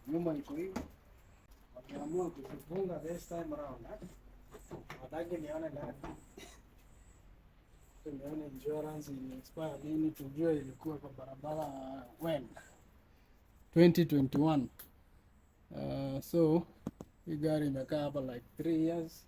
nyuma iko hivi. Wakiamua kufunga this time around, wataki nione ndani. Tumeona insurance ni expire lini, tujue ilikuwa kwa barabara when 2021. So hii gari imekaa hapa like 3 years.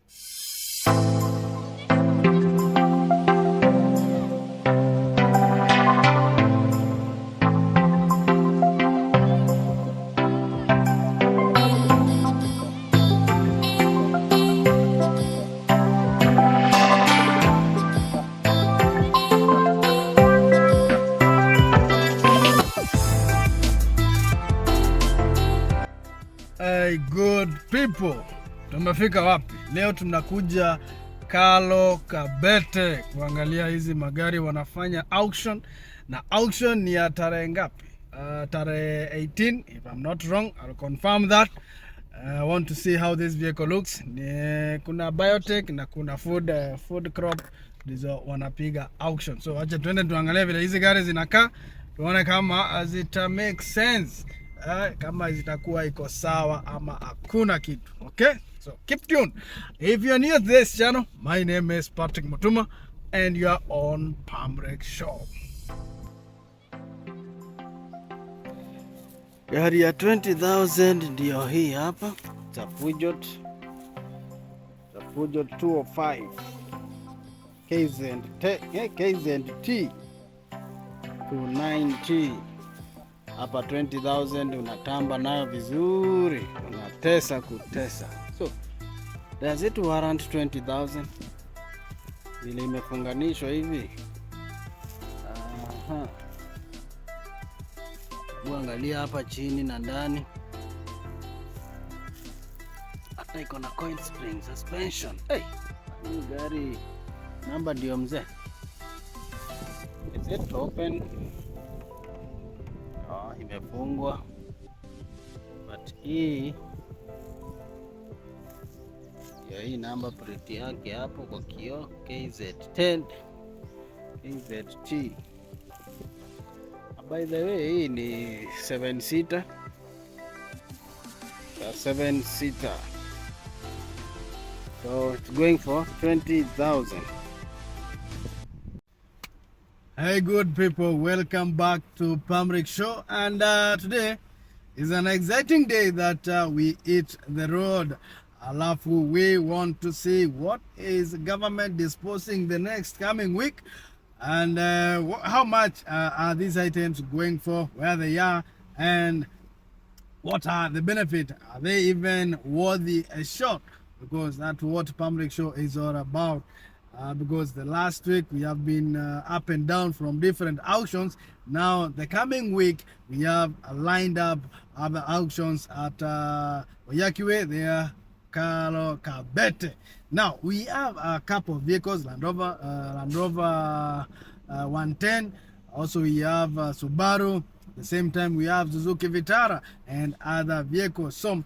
Hey, good people, tumefika wapi leo? Tunakuja KALRO-KABETE kuangalia hizi magari wanafanya auction, na auction ni ya tarehe ngapi? Tarehe 18 if I'm not wrong. I'll confirm that. I want to see how this vehicle looks. Kuna Biotech na kuna food crop ndizo wanapiga auction. So acha tuende tuangalie vile hizi gari zinakaa, tuone kama zita make sense, kama zitakuwa iko sawa ama hakuna kitu. Okay, so keep tuned. If you're new to this channel, my name is Mutuma and you are on Pamurick Show. Gari ya 20,000 ndio hii hapa, Peugeot 205 KZT 290. Hapa 20,000 unatamba nayo vizuri, unatesa kutesa. So does it warrant 20,000? Ile imefunganishwa hivi. Uangalia hapa chini na ndani, hata iko na coil spring suspension. Hey, hii gari namba ndio mzee. Is it open? Imefungwa, but hii namba plate yake hapo kwa kioo, KZ10 KZT. By the way, hii ni 7-seater. So it's going for 20,000. Hey good people, welcome back to Pamurick Show, and today is an exciting day that we hit the road. Alafu we want to see what is government disposing the next coming week, and how much are these items going for, where they are, and what are the benefit. Are they even worthy a shot? Because that's what Pamurick Show is all about. Because the last week we have been up and down from different auctions. Now the coming week we have lined up other auctions at Oyakiwe, there, KALRO-KABETE. Now we have a couple of vehicles, Land Rover 110. Also we have Subaru. At the same time we have Suzuki Vitara and other vehicles. So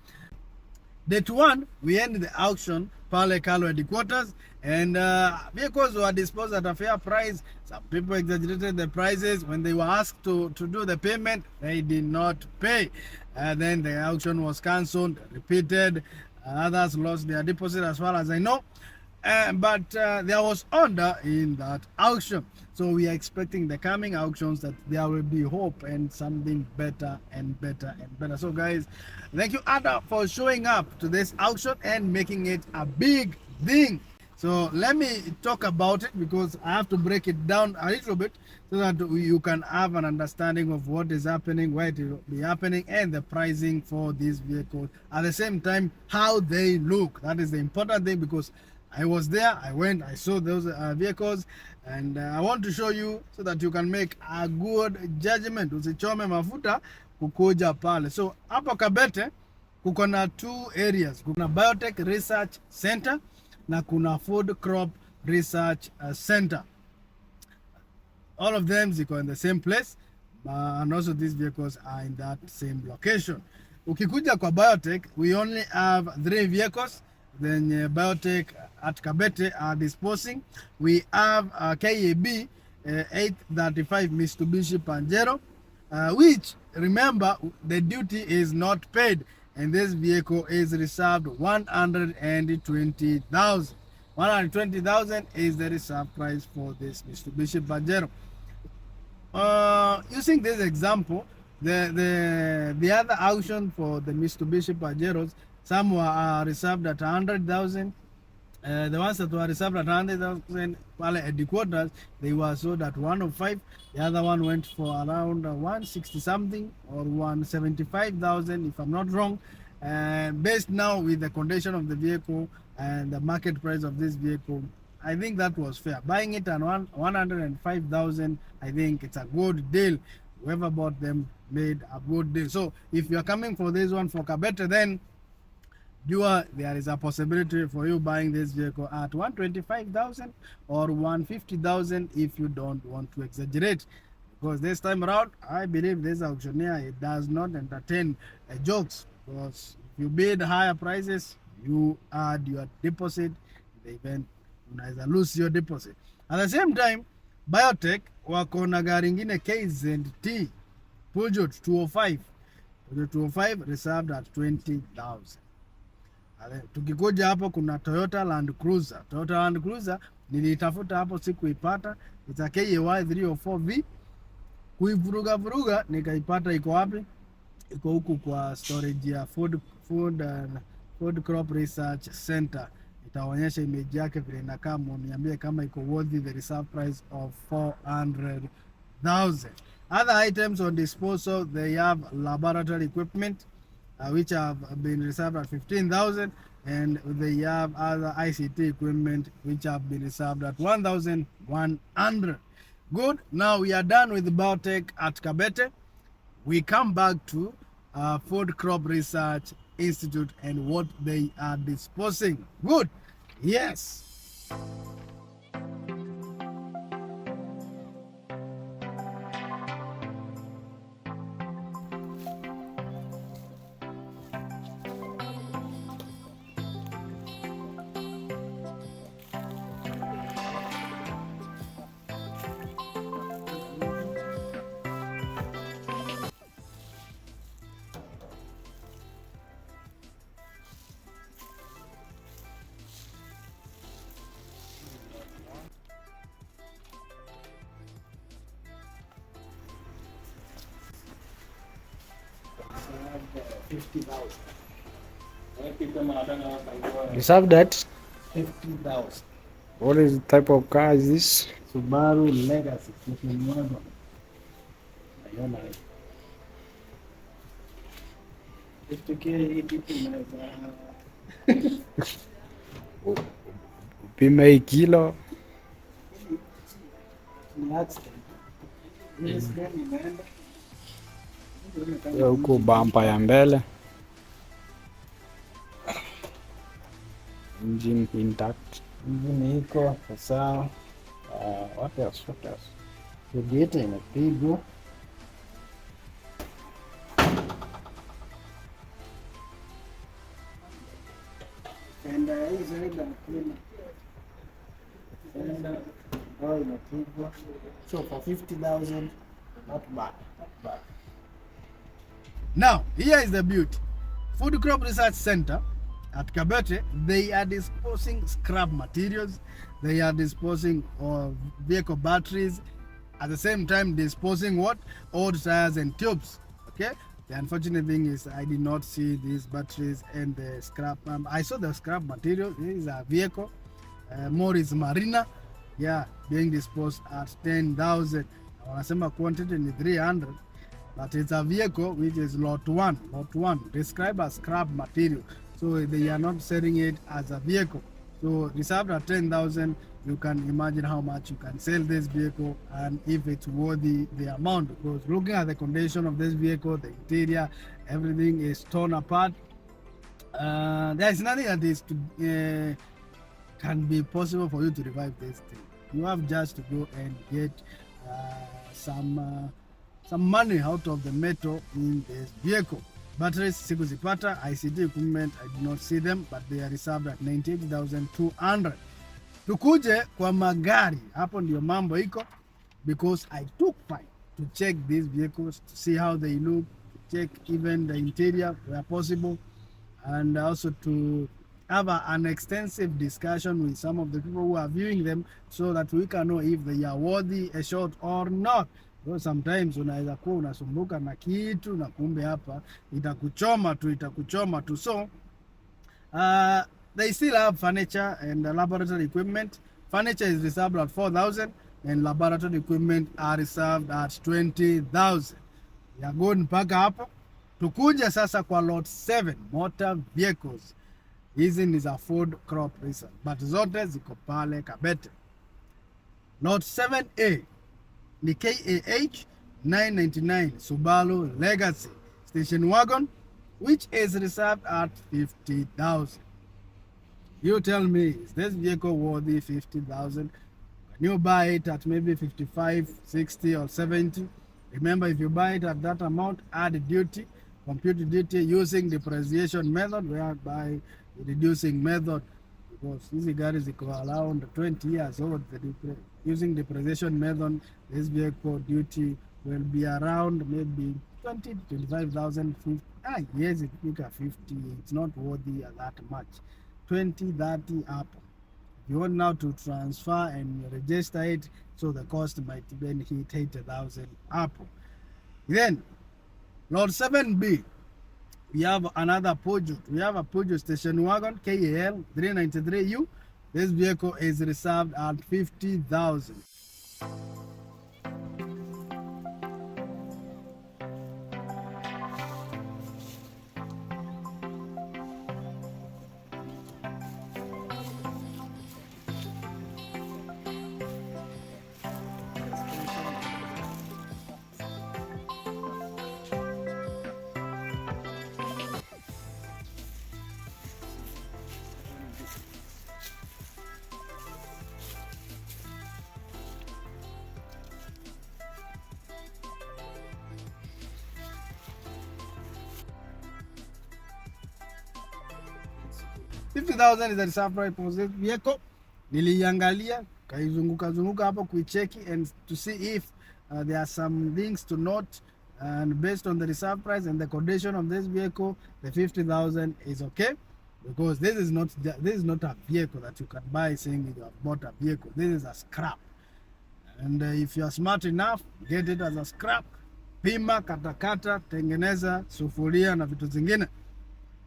Date 1, we end the auction pale KALRO headquarters, and vehicles were disposed at a fair price. Some people exaggerated the prices. When they were asked to do the payment, they did not pay. Then the auction was cancelled, repeated. Others lost their deposit as far as I know. But there was order in that auction. So we are expecting the coming auctions that there will be hope and something better and better and better. So guys, thank you Ada for showing up to this auction and making it a big thing. So let me talk about it, because I have to break it down a little bit so that you can have an understanding of what is happening, why it will be happening, and the pricing for these vehicles. At the same time, how they look. That is the important thing, because I was there, I went, I saw those vehicles, and I want to show you so that you can make a good judgment. Usichome mafuta kukuja pale. So hapa KABETE kuko na 2 areas. Kuna Biotech Research Center na kuna Food Crop Research Center. All of them ziko in the same place, and also these vehicles are in that same location. Ukikuja kwa Biotech, we only have 3 vehicles. Then Biotech at KABETE are disposing. We have KAB 835 Mitsubishi Pajero. which, remember, the duty is not paid, and this vehicle is reserved 120,000. 120,000 is the reserve price for this Mitsubishi Pajero. Using this example, the other auction for the Mitsubishi Pajeros, some were reserved at 100,000. The ones that were reserved at 100,000 at the quarters, they were sold at 105. The other one went for around 160 something or 175,000, if I'm not wrong. Based now with the condition of the vehicle and the market price of this vehicle, I think that was fair. Buying it at 105,000, I think it's a good deal. Whoever bought them made a good deal. So if you're coming for this one for KABETE, then there is a possibility for you buying this vehicle at 125,000 or 150,000 if you don't want to exaggerate. Because this time around, I believe this auctioneer, it does not entertain jokes. Because if you bid higher prices, you add your deposit. In the event unaweza lose your deposit. At the same time, Biotech wako na gari ingine KZT Peugeot 205. Peugeot 205 reserved at 20,000. Tukikuja hapo kuna Toyota Land Cruiser. Toyota Land Cruiser nilitafuta hapo sikuipata. It's a KAY 304V. Kuivuruga nikaipata iko wapi? Iko huku kwa storage ya Food Crop Research Center. Itaonyesha image yake vile inakaa, niambie kama iko worthy the reserve price of 400,000. Other items on disposal, they have laboratory equipment which have been reserved at 15,000, and they have other ICT equipment which have been reserved at 1,100. Good. Now we are done with Biotech at KABETE. We come back to Food Crop Research Institute and what they are disposing. Good. Yes. Reserved at 50,000. What is the type of car is this? Subaru Legacy. Upime kilo. Huku bumper ya mbele. Engine intact. Engine iko sawa. What else? Radiator imepigwa. And hizo ndio clean. And imepigwa. So for 50,000, not bad. Now, here is the beauty. Food Crop Research Center at KABETE, they are disposing scrap materials. They are disposing of vehicle batteries. At the same time, disposing what? Old tires and tubes. Okay? The unfortunate thing is I did not see these batteries and the scrap. I saw the scrap material. This is a vehicle. Morris Marina. Yeah, being disposed at 10,000. Wanasema quantity ni 300. But it's a vehicle which is lot 1, described as scrap material. So they are not selling it as a vehicle. So reserved at 10,000, you can imagine how much you can sell this vehicle and if it's worthy the amount. Because looking at the condition of this vehicle, the interior, everything is torn apart. There is nothing that is can be possible for you to revive this thing. You have just to go and get some money out of the metal in this vehicle. Batteries sikuzipata. ICT equipment I did not see them, but they are reserved at 98,200. Tukuje kwa magari, hapo ndio mambo iko, because I took time to check these vehicles, to see how they look, to check even the interior where possible, and also to have an extensive discussion with some of the people who are viewing them so that we can know if they are worthy a shot or not. So sometimes unaweza kuwa unasumbuka na kitu na kumbe hapa itakuchoma tu. So they still have furniture and laboratory equipment. Furniture is reserved at 4,000 and laboratory equipment are reserved at 20,000. Ya good mpaka hapo. Tukuja sasa kwa lot 7 motor vehicles. Hizi ni za Ford Crop Racer, but zote ziko pale Kabete. Lot 7A ni KAH 999 Subaru Legacy station wagon, which is reserved at 50,000. You tell me, is this vehicle worthy 50,000? Can you buy it at maybe 55, 60 or 70? Remember, if you buy it at that amount, add duty, compute duty using depreciation method, whereby reducing method, because hizi gari ziko around 20 years old. Using depreciation method, this vehicle duty will be around maybe 20 to 25,000. Yes, it took a 50. It's not worthy that much. 20, 30 up. If you want now to transfer and register it, so the cost might then hit 80,000 up. Then, Lot 7B, we have another Peugeot. We have a Peugeot station wagon, KAL 393U. This vehicle is reserved at 50,000. $50,000 is the reserve price for this vehicle. Niliangalia kaizunguka hapo kuicheki and to see if there are some things to note, and based on the reserve price and the condition of this vehicle, the 50,000 is okay, because this is not a vehicle that you can buy saying you have bought a vehicle. This is a scrap, and if you are smart enough, get it as a scrap, pima, katakata, tengeneza sufuria na vitu zingine.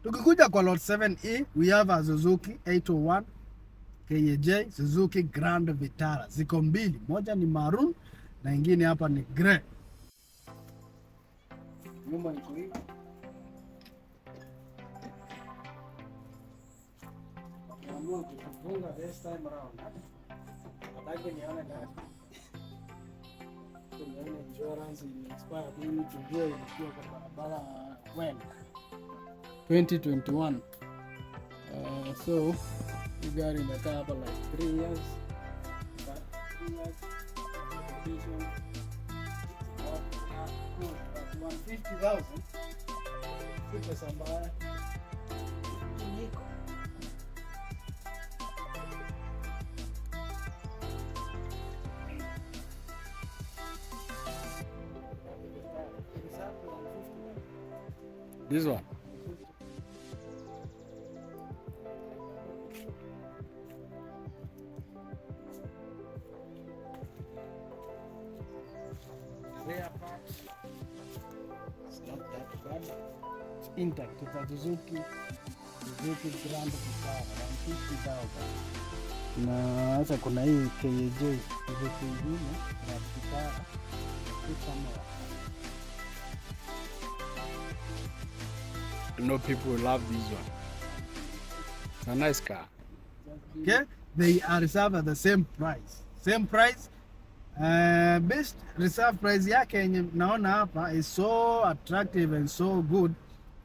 Tukikuja kwa lot 7E, we have a Suzuki 801 KJ Suzuki Grand Vitara. Ziko mbili, moja ni maroon na ingine hapa ni grey. Nyuma iko hivi. Naamua kufunga this time around. Nataka nione gari. Kuna insurance expire ili tujue ikiwa kwa barabara when 2021. So you got in the car for like 3 years. But 3 years condition. 150,000. Super sambaya. This one. It's not that bad. It's intact. It's a Suzuki Grand Vitara, 150,000. Na sasa kuna hii KJ Suzuki ingine Grand Vitara I know people love this one. It's a nice car. Okay, they are reserved at the same price. Same price. Best reserve price yake yenye naona hapa is so attractive and so good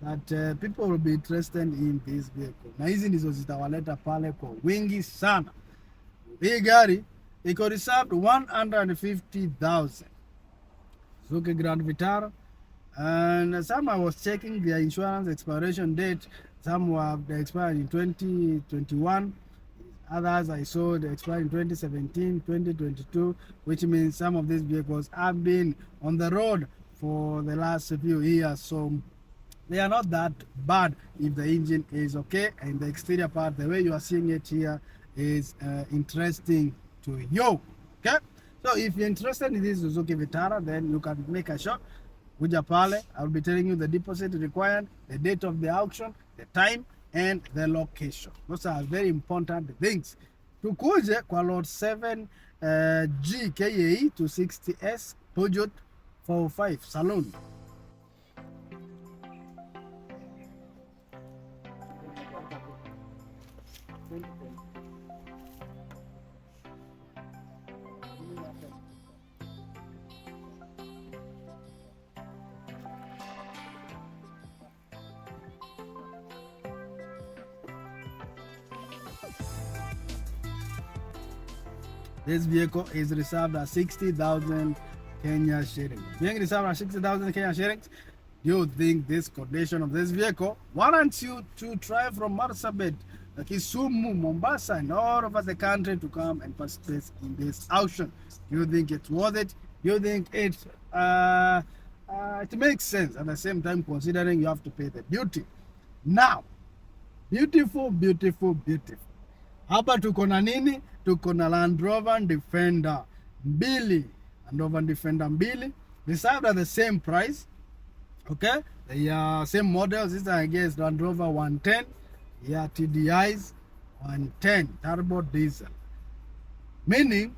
that people will be interested in this vehicle. Na hizi ndizo zitawaleta pale kwa wingi sana. Hii gari iko reserved 150,000. Suzuki Grand Vitara. And some I was checking their insurance expiration date. Some have expired in 2021. Others I saw they expired in 2017, 2022, which means some of these vehicles have been on the road for the last few years. So they are not that bad if the engine is okay, and the exterior part, the way you are seeing it here, is interesting to you. Okay, so if you're interested in this Suzuki Vitara, then you can make a shot. Kuja pale, I'll be telling you the deposit required, the date of the auction, the time, and the location. Those are very important things. Tukuje kwa lot 7 GKAE 260S Peugeot 405 Saloon. This vehicle is reserved at 60,000 Kenya shillings. Being reserved at 60,000 Kenya shillings, you think this condition of this vehicle warrants you to try from Marsabit, Kisumu, Mombasa, and all over the country to come and participate in this auction? You think it's worth it? You think it makes sense at the same time, considering you have to pay the duty? Now, beautiful. Hapa tuko na nini? Tuko na Land Rover Defender 2. Land Rover Defender 2 reserved at the same price. Okay, they are same models. This I guess Land Rover 110. Yeah, TDIs 110 turbo diesel. Meaning,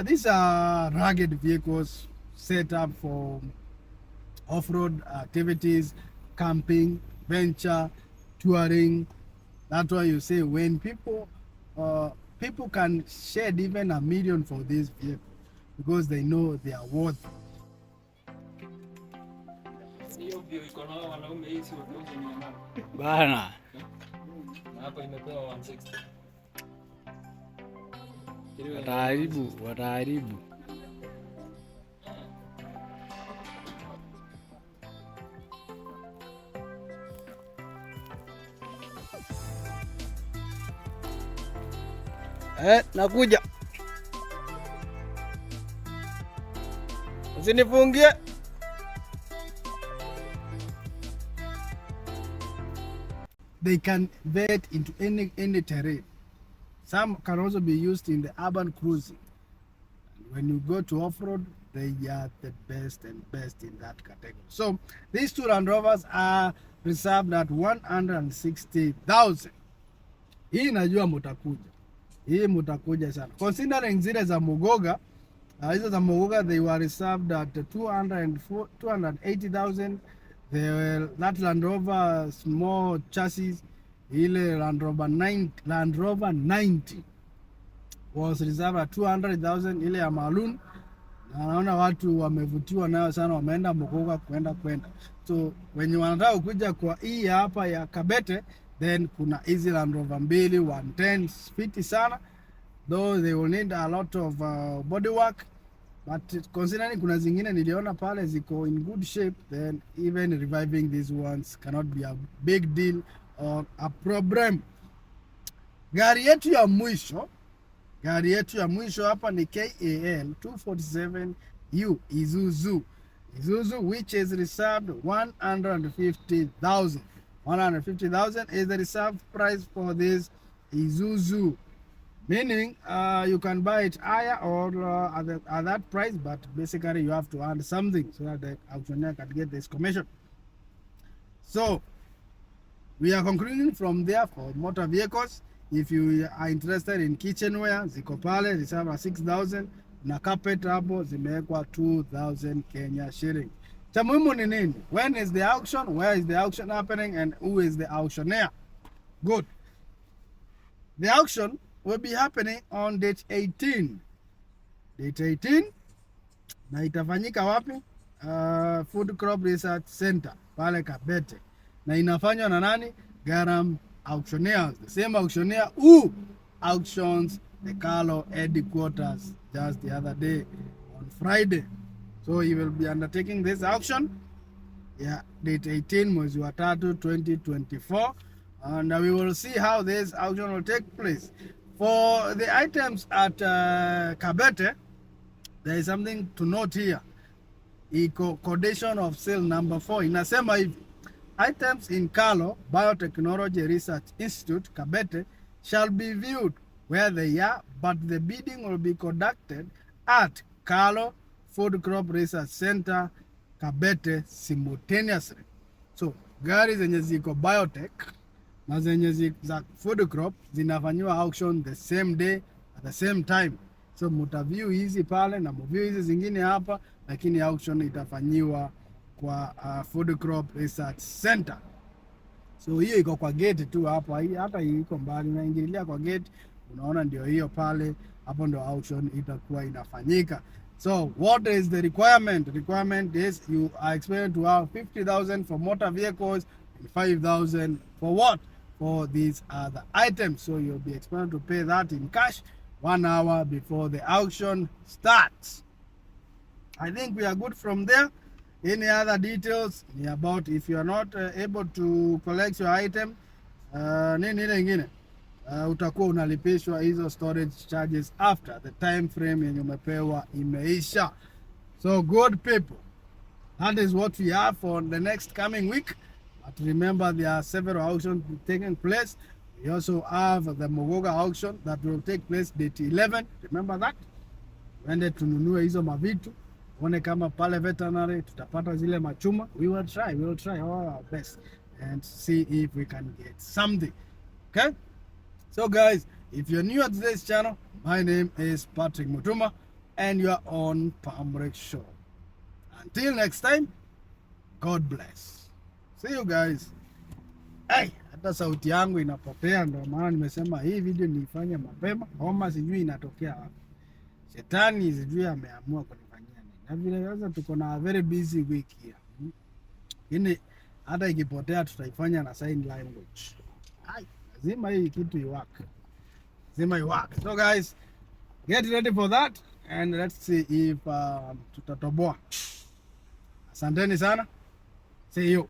these are rugged vehicles set up for off-road activities, camping, venture, touring. That's why you say when people can shed even $1 million for this vehicle because they know they are worth it. Bana. Wataharibu. Nakuja. Usinifungie. They can vet into any terrain. Some can also be used in the urban cruising. When you go to off-road, they are the best in that category. So these two Land Rovers are reserved at 160,000. Hii najua mutakuja sana. Considering zile za Mugoga, hizo za Mugoga, they were reserved at 280,000. That Land Rover small chassis, ile Land Rover 90 was reserved at 200,000, ile ya Malun. Na naona watu wamevutiwa nayo sana, wameenda Mugoga kwenda. So wenye wanataka kuja kwa hii hapa ya Kabete, then kuna hizi Land Rover 2 110 fiti sana, though they will need a lot of body work, but considering kuna zingine niliona pale ziko in good shape, then even reviving these ones cannot be a big deal or a problem. Gari yetu ya mwisho hapa ni KAL 247U Isuzu, which is reserved 150,000. 150,000 is the reserve price for this Isuzu. Meaning you can buy it higher or at that price, but basically you have to earn something so that the auctioneer can get this commission. So we are concluding from there for motor vehicles. If you are interested in kitchenware, ziko pale reserve at 6,000, na carpet hapo zimewekwa 2,000 Kenya shilling. Cha muhimu ni nini? When is the auction? Where is the auction happening? And who is the auctioneer? Good. The auction will be happening on date 18. Date 18. Na itafanyika wapi? Food Crop Research Center pale Kabete. Na inafanywa na nani? Garam Auctioneers. The same auctioneer who auctions the Kalro headquarters just the other day on Friday. So he will be undertaking this auction. Yeah, date 18 mwezi wa 3 2024. And we will see how this auction will take place. For the items at Kabete, there is something to note here. Iko condition of sale number 4 inasema hivi: items in KALRO Biotechnology Research Institute Kabete shall be viewed where they are, but the bidding will be conducted at KALRO Food Crop Research Center Kabete simultaneously. So gari zenye ziko Biotech na zenye za food crop zinafanyiwa auction the same day at the same time. So mutaview hizi pale na muview hizi zingine hapa, lakini auction itafanyiwa kwa Food Crop Research Center. So hiyo iko kwa gate tu hapa, hata iko mbali, unaingililia kwa gate, unaona ndio hiyo pale, hapo ndio auction itakuwa inafanyika. So what is the requirement? The requirement is you are expected to have 50,000 for motor vehicles and 5,000 for what? For these other items. So you'll be expected to pay that in cash 1 hour before the auction starts. I think we are good from there. Any other details about if you are not able to collect your item, nini ile ingine, utakuwa unalipishwa hizo storage charges after the time frame yenye umepewa imeisha. So good people, that is what we have for the next coming week. But remember, there are several auctions taking place. We also have the Mogoga auction that will take place date 11. Remember that. Wende tununue hizo mavitu, one kama pale veterinary tutapata zile machuma. We will try all our best and see if we can get something. Okay? So guys, if you're new at this channel, my name is Patrick Mutuma and you are on PAMURICK Show. Until next time, God bless. See you guys. Hey, hata sauti yangu inapotea, ndio maana nimesema hii video niifanye mapema. Homa sijui inatokea wapi. Shetani sijui ameamua kunifanyia nini. Na vile sasa tuko na very busy week here. Ini hata ikipotea tutaifanya na sign language. Hai, lazima hii kitu iwake. Lazima iwake. So guys, get ready for that and let's see if tutatoboa. Asanteni sana. See you.